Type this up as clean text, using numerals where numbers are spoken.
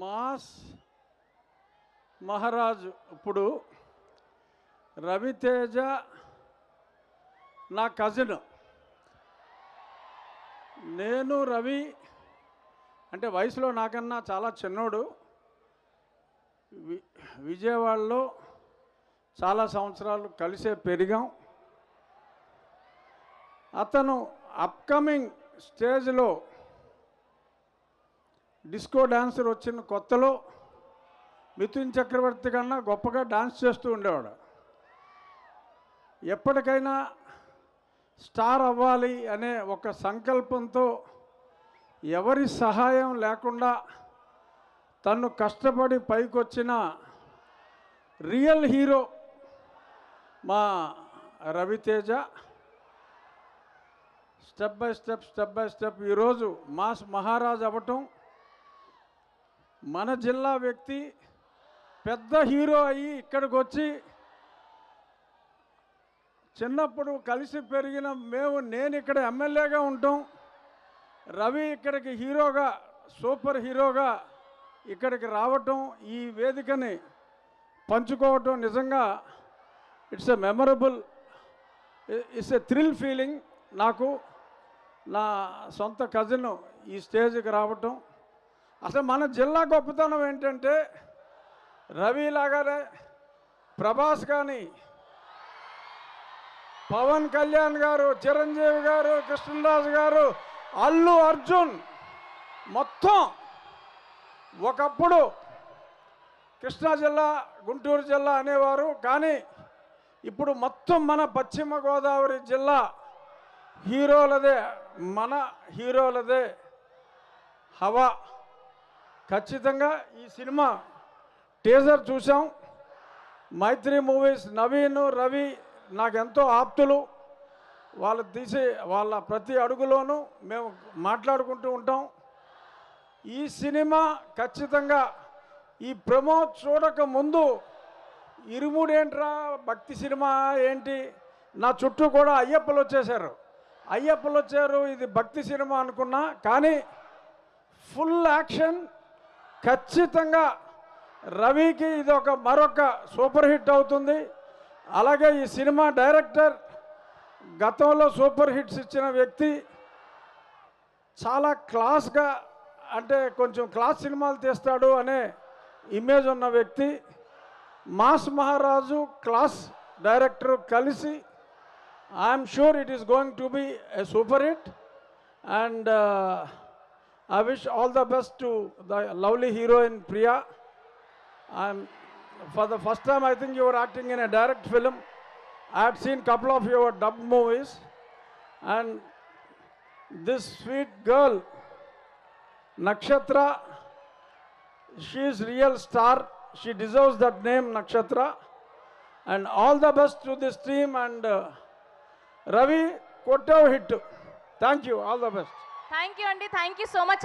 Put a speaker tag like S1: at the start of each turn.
S1: Mass మహారాజు ఇప్పుడు రవితేజ నా కజిన్. నేను రవి అంటే వయసులో నాకన్నా చాలా చిన్నోడు. విజయవాడలో చాలా సంవత్సరాలు కలిసే పెరిగాం. అతను అప్కమింగ్ స్టేజ్లో డిస్కో డాన్సర్ వచ్చిన కొత్తలో మిథున్ చక్రవర్తి కన్నా గొప్పగా డాన్స్ చేస్తూ ఉండేవాడు. ఎప్పటికైనా స్టార్ అవ్వాలి అనే ఒక సంకల్పంతో ఎవరి సహాయం లేకుండా తను కష్టపడి పైకొచ్చిన రియల్ హీరో మా రవితేజ. స్టెప్ బై స్టెప్ ఈరోజు మాస్ మహారాజ్ అవ్వటం, మన జిల్లా వ్యక్తి పెద్ద హీరో అయ్యి ఇక్కడికి వచ్చి చిన్నప్పుడు కలిసి పెరిగిన నేను ఇక్కడ ఎమ్మెల్యేగా ఉంటాం, రవి ఇక్కడికి హీరోగా సూపర్ హీరోగా ఇక్కడికి రావటం, ఈ వేదికని పంచుకోవటం నిజంగా it's a memorable, it's a thrill feeling. నాకు నా సొంత కజిన్ ఈ స్టేజ్కి రావటం, అసలు మన జిల్లా గొప్పతనం ఏంటంటే రవి లాగానే ప్రభాస్ కానీ, పవన్ కళ్యాణ్ గారు, చిరంజీవి గారు, కృష్ణరాజు గారు, అల్లు అర్జున్ మొత్తం ఒకప్పుడు కృష్ణా జిల్లా గుంటూరు జిల్లా అనేవారు, కానీ ఇప్పుడు మొత్తం మన పశ్చిమ గోదావరి జిల్లా హీరోలదే, మన హీరోలదే హవా. ఖచ్చితంగా ఈ సినిమా టీజర్ చూసాం. మైత్రి మూవీస్ నవీన్ రవి నాకెంతో ఆప్తులు. వాళ్ళు తీసి వాళ్ళ ప్రతి అడుగులోనూ మేము మాట్లాడుకుంటూ ఉంటాం. ఈ సినిమా ఖచ్చితంగా ఈ ప్రమోట్ చూడక ముందు ఇరుముడేంట్రా భక్తి సినిమా ఏంటి, నా చుట్టూ కూడా అయ్యప్పలు వచ్చారు, ఇది భక్తి సినిమా అనుకున్నా. కానీ ఫుల్ యాక్షన్, ఖచ్చితంగా రవికి ఇది మరొక సూపర్ హిట్ అవుతుంది. అలాగే ఈ సినిమా డైరెక్టర్ గతంలో సూపర్ హిట్స్ ఇచ్చిన వ్యక్తి, చాలా క్లాస్గా అంటే కొంచెం క్లాస్ సినిమాలు తీస్తాడు అనే ఇమేజ్ ఉన్న వ్యక్తి. మాస్ మహారాజు క్లాస్ డైరెక్టర్ కలిసి I'm sure it is going to be a super hit. And I wish all the best to the lovely heroine Priya. For the first time I think you were acting in a direct film. I had seen couple of your dub movies, and this sweet girl Nakshatra, she is real star. She deserves that name, Nakshatra. And all the best to this team. And Ravi, kottav hit. Thank you. All the best.
S2: Thank you, Andy. Thank you so much.